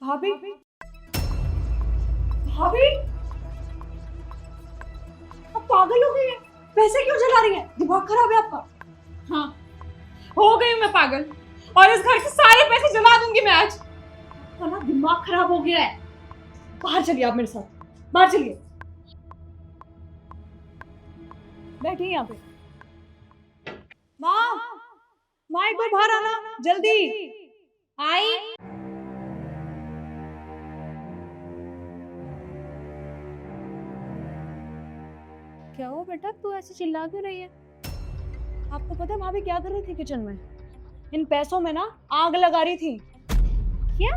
भाभी, भाभी, आप पागल हो गई है? पैसे क्यों जला रही है? दिमाग खराब है आपका? हाँ, हो गई मैं पागल और इस घर के सारे पैसे जला दूंगी मैं आज। आपका ना दिमाग खराब हो गया है। बाहर चलिए आप मेरे साथ, बाहर चलिए। बैठिए यहाँ पे। माँ, माँ एक बार बाहर आना, जल्दी। आई। क्या हुआ बेटा, तू ऐसे चिल्ला क्यों रही है? आपको पता है भाभी क्या कर रही थी किचन में? इन पैसों में ना आग लगा रही थी। क्या?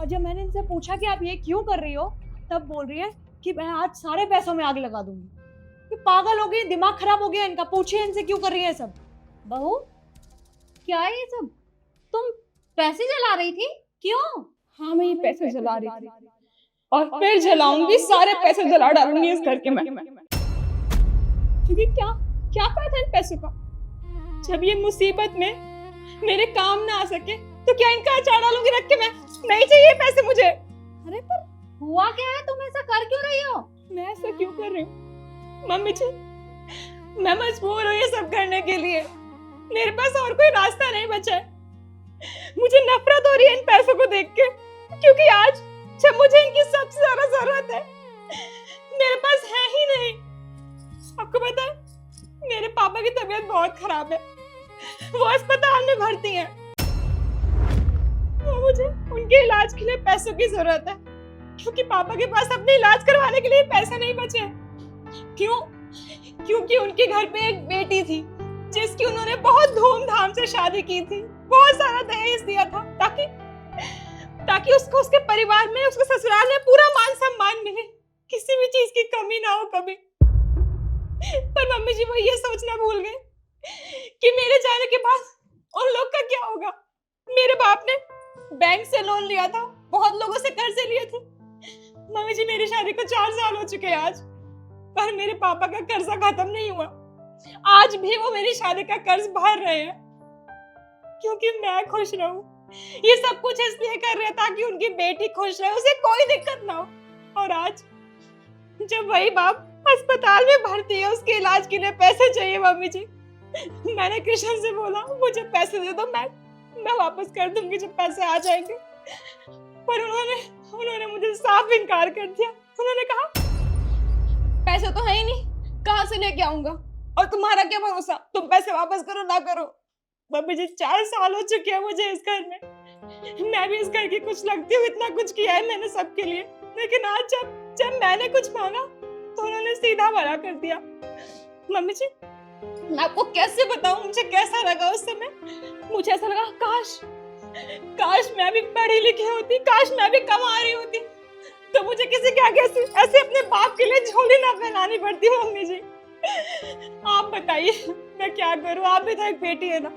और जब मैंने इनसे पूछा कि आप ये क्यों कर रही हो, तब बोल रही है कि मैं आज सारे पैसों में आग लगा दूंगी। ये पागल हो गई, दिमाग खराब हो गया इनका। पूछिए इनसे क्यों कर रही है सब। बहू, क्या है ये सब? तुम पैसे जला रही थी? क्यों? हाँ, मैं ये पैसे जला रही थी और फिर जलाऊंगी, सारे पैसे जला डालूंगी इस घर के मैं। क्योंकि क्या क्या फायदा इन पैसों का जब ये मुसीबत में मेरे काम ना आ सके, तो क्या इनका अचार डालूंगी रख के मैं? नहीं चाहिए पैसे मुझे। अरे पर हुआ क्या है? तुम ऐसा कर क्यों रही हो? मैं ऐसा क्यों कर रही हूँ? मम्मी जी, मैं मजबूर हूँ ये सब करने के लिए। मेरे पास और कोई रास्ता नहीं बचा है। मुझे नफरत हो रही है इन पैसों को देख के, क्योंकि आज जब मुझे इनकी सबसे ज्यादा जरूरत है, मेरे पास है ही नहीं। आपको पता है, मेरे पापा की तबीयत बहुत खराब है, वो अस्पताल में भर्ती हैं। वो मुझे उनके इलाज के लिए पैसों की जरूरत है, क्योंकि पापा के पास अपने इलाज करवाने के लिए पैसे नहीं बचे हैं। क्यों? क्योंकि उनके घर पे एक बेटी थी जिसकी उन्होंने बहुत धूमधाम से शादी की थी, बहुत सारा दहेज दिया था, ताकि ताकि उसको उसके परिवार में, उसके ससुराल में पूरा मान सम्मान मिले, किसी भी चीज की कमी ना हो कभी। पर मम्मी जी वो ये सोचना भूल गए कि मेरे जाने के बाद उन लोग का क्या होगा। मेरे बाप ने बैंक से लोन लिया था, बहुत लोगों से कर्जे लिए थे। मम्मी जी, मेरी शादी को 4 साल हो चुके हैं आज, पर मेरे पापा का कर्जा खत्म नहीं हुआ। आज भी वो मेरी शादी का कर्ज भर रहे हैं, क्योंकि मैं खुश रहूं। ये सब कुछ इसलिए कर रहे हैं ताकि उनकी बेटी खुश रहे, उसे कोई दिक्कत ना हो। और आज जब वही बाप अस्पताल में भर्ती है, उसके इलाज के लिए पैसे चाहिए मम्मी जी, मैंने कृष्ण से बोला मुझे पैसे दे दो, मैं वापस कर दूंगी जब पैसे आ जाएंगे। पर उन्होंने मुझे साफ इनकार कर दिया। उन्होंने कहा पैसे तो है ही नहीं, कहाँ से लेके आऊंगा, और तुम्हारा क्या भरोसा, तुम पैसे वापस करो ना करो। मम्मी जी, 4 साल हो चुके हैं मुझे इस घर में। मैं भी इस घर की कुछ लगती हूँ, इतना कुछ किया है मैंने सबके लिए, लेकिन आज जब मैंने कुछ मांगा तो उन्होंने सीधा मना कर दिया। मम्मी जी, मैं आपको कैसे बताऊं मुझे कैसा लगा उस समय। मुझे ऐसा लगा काश मैं भी पढ़ी लिखी होती, काश मैं भी कमा रही होती, तो मुझे किसी के आगे ऐसे अपने बाप के लिए झोली ना फैलानी पड़ती। मम्मी जी, आप बताइए मैं क्या करूं? आप भी तो एक बेटी है ना।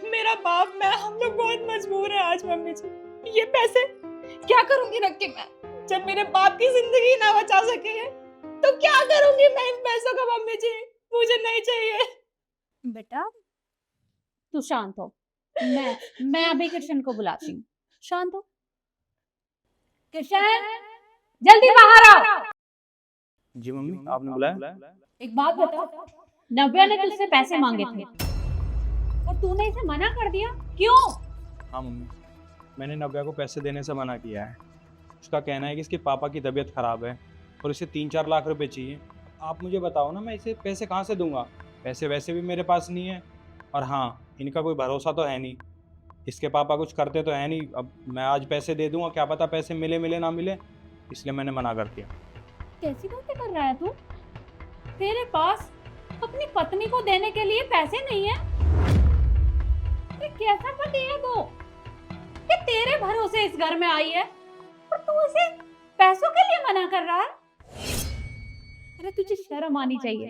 मेरा बाप, मैं, हम लोग बहुत मजबूर है आज। मम्मी जी, ये पैसे क्या करूंगी रख के मैं, जब मेरे बाप की जिंदगी ना बचा सके है, तो क्या करूंगी मैं इन पैसों का? मम्मी जी, मुझे नहीं चाहिए। बेटा तू शांत हो, मैं अभी कृष्ण को बुलाती हूँ। शांत हो। कृष्ण, जल्दी बाहर आओ। जी मम्मी, आपने बुलाया? एक बात बता, नव्या ने तुझसे पैसे मांगे थे और तूने इसे मना कर दिया, क्यों? हाँ मम्मी, मैंने नव्या को पैसे देने से मना किया है। उसका कहना है कि इसके पापा की तबीयत खराब है और इसे 3-4 लाख रुपए चाहिए। आप मुझे बताओ ना, मैं इसे पैसे कहाँ से दूंगा? पैसे वैसे भी मेरे पास नहीं है, और हाँ, इनका कोई भरोसा तो है नहीं। इसके पापा कुछ करते तो है नहीं। अब मैं आज पैसे दे दूंगा, क्या पता पैसे मिले मिले ना मिले, इसलिए मैंने मना कर दिया। कैसी बातें कर रहा है तू? तेरे पास अपनी पत्नी को देने के लिए पैसे नहीं है? ये कैसा पति है तू कि तेरे भरोसे इस घर में आई है और तू उसे पैसों के लिए मना कर रहा है? अरे तुझे शर्म आनी चाहिए।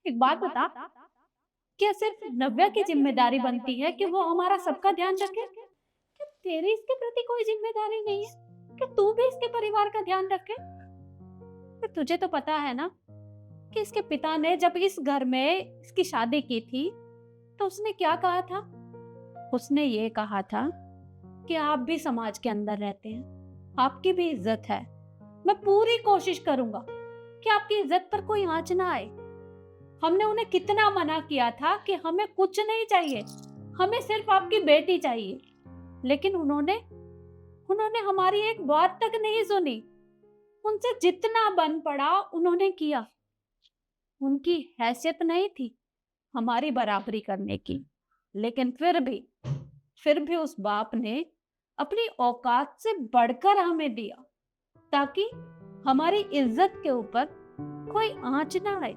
एक बात बता, क्या सिर्फ नव्या की जिम्मेदारी बनती है कि वो हमारा सबका ध्यान रखे? क्या तेरी इसके प्रति कोई जिम्मेदारी नहीं है कि तू भी इसके परिवार का ध्यान रखे? तुझे तो पता है ना कि इसके पिता ने जब इस घर में इसकी शादी की थी तो उसने क्या कहा था? उसने ये कहा था कि आप भी समाज के अंदर रहते हैं, आपकी भी इज्जत है। मैं पूरी कोशिश करूंगा कि आपकी इज्जत पर कोई आंच ना आए। हमने उन्हें कितना मना किया था कि हमें कुछ नहीं चाहिए, हमें सिर्फ आपकी बेटी चाहिए, लेकिन उन्होंने हमारी एक बात तक नहीं सुनी। उनसे जितना बन पड़ा उन्होंने किया। उनकी हैसियत नहीं थी हमारी बराबरी करने की, लेकिन फिर भी उस बाप ने अपनी औकात से बढ़कर हमें दिया ताकि हमारी इज्जत के ऊपर कोई आंच ना आए।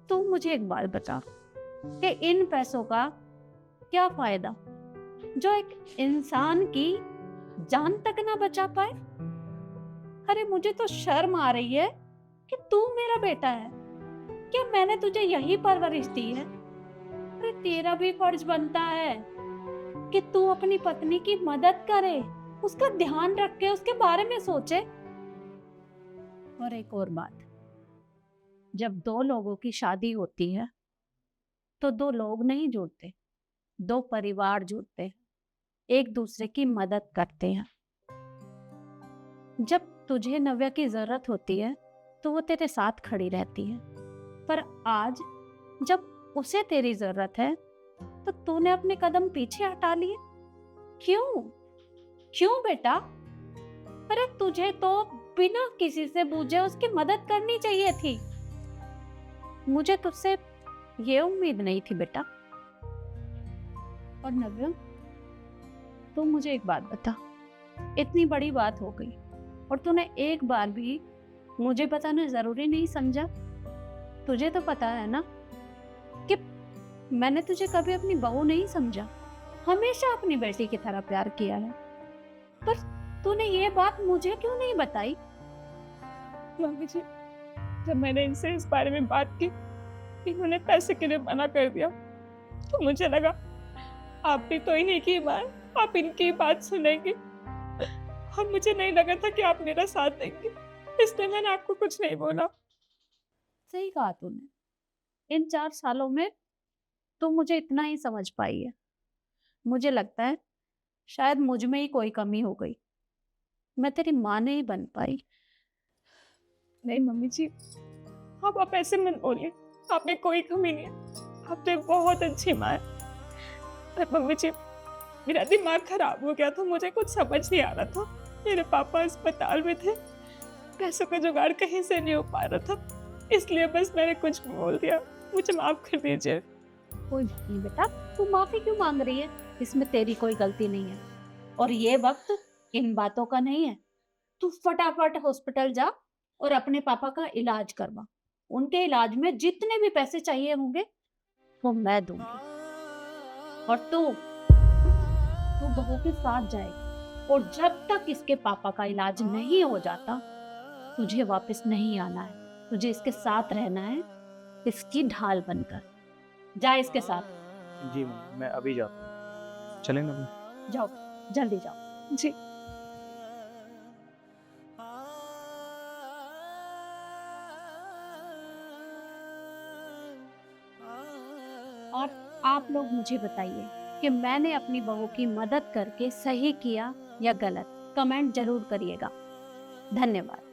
तू मुझे एक बात बता कि इन पैसों का क्या फायदा जो एक इंसान की जान तक ना बचा पाए? अरे मुझे तो शर्म आ रही है कि तू मेरा बेटा है। क्या मैंने तुझे यही परवरिश दी है? अरे तेरा भी फर्ज बनता है कि तू अपनी पत्नी की मदद करे, उसका ध्यान रखे, उसके बारे में सोचे। और एक और बात, जब दो लोगों की शादी होती है तो दो लोग नहीं जुड़ते, दो परिवार जुड़ते हैं, एक दूसरे की मदद करते हैं। जब तुझे नव्या की जरूरत होती है तो वो तेरे साथ खड़ी रहती है, पर आज जब उसे तेरी जरूरत है तो तूने अपने कदम पीछे हटा लिए। क्यों बेटा? अरे तुझे तो बिना किसी से पूछे उसकी मदद करनी चाहिए थी। मुझे तुझसे ये उम्मीद नहीं थी बेटा। और नव्या, तू मुझे एक बात बता, इतनी बड़ी बात हो गई और तूने एक बार भी मुझे बताना जरूरी नहीं समझा? तुझे तो पता है ना कि मैंने तुझे कभी अपनी बहू नहीं समझा, हमेशा अपनी बेटी की तरह प्यार किया है। पर तूने ये बात मुझे क्यों नहीं बताई? मम्मी जी, जब मैंने इनसे इस बारे में बात की, इन्होंने पैसे के लिए मना कर दिया, तो मुझे लगा आप भी तो इन्हीं की बात, आप इनकी बात सुनेंगे, और मुझे नहीं लगा था कि आप मेरा साथ देंगे, इसलिए मैंने आपको कुछ नहीं बोला। सही कहा तूने। इन 4 सालों में तू मुझे इतना ही समझ पाई है। मुझे लगता है शायद मुझ में ही कोई कमी हो गई, मैं तेरी माँ नहीं बन पाई। नहीं मम्मी जी, आप ऐसे मत बोलिए, आप में कोई कमी नहीं है, आप तो एक बहुत अच्छी माँ है। पर मम्मी जी, मेरा दिमाग खराब हो गया था, मुझे कुछ समझ नहीं आ रहा था। मेरे पापा अस्पताल में थे, पैसों का जुगाड़ कहीं से नहीं हो पा रहा था, इसलिए बस मैंने कुछ बोल दिया, मुझे माफ कर दीजिए। कोई बात नहीं बेटा, तू माफी क्यों मांग रही है? इसमें तेरी कोई गलती नहीं है और ये वक्त इन बातों का नहीं है। तू फटाफट हॉस्पिटल जा और अपने पापा का इलाज करवा। उनके इलाज में जितने भी पैसे चाहिए होंगे वो मैं दूंगी। और तू बहू के साथ जाएगी और जब तक इसके पापा का इलाज नहीं हो जाता तुझे वापस नहीं आना है। तुझे इसके साथ रहना है, इसकी ढाल बनकर। जा इसके साथ। जी मम्मी, मैं अभी जाता हूँ। चलें ना मम्मी? जाओ, जल्दी जाओ। जी। और आप लोग मुझे बताइए कि मैंने अपनी बहू की मदद करके सही किया या गलत? कमेंट जरूर करिएगा। धन्यवाद।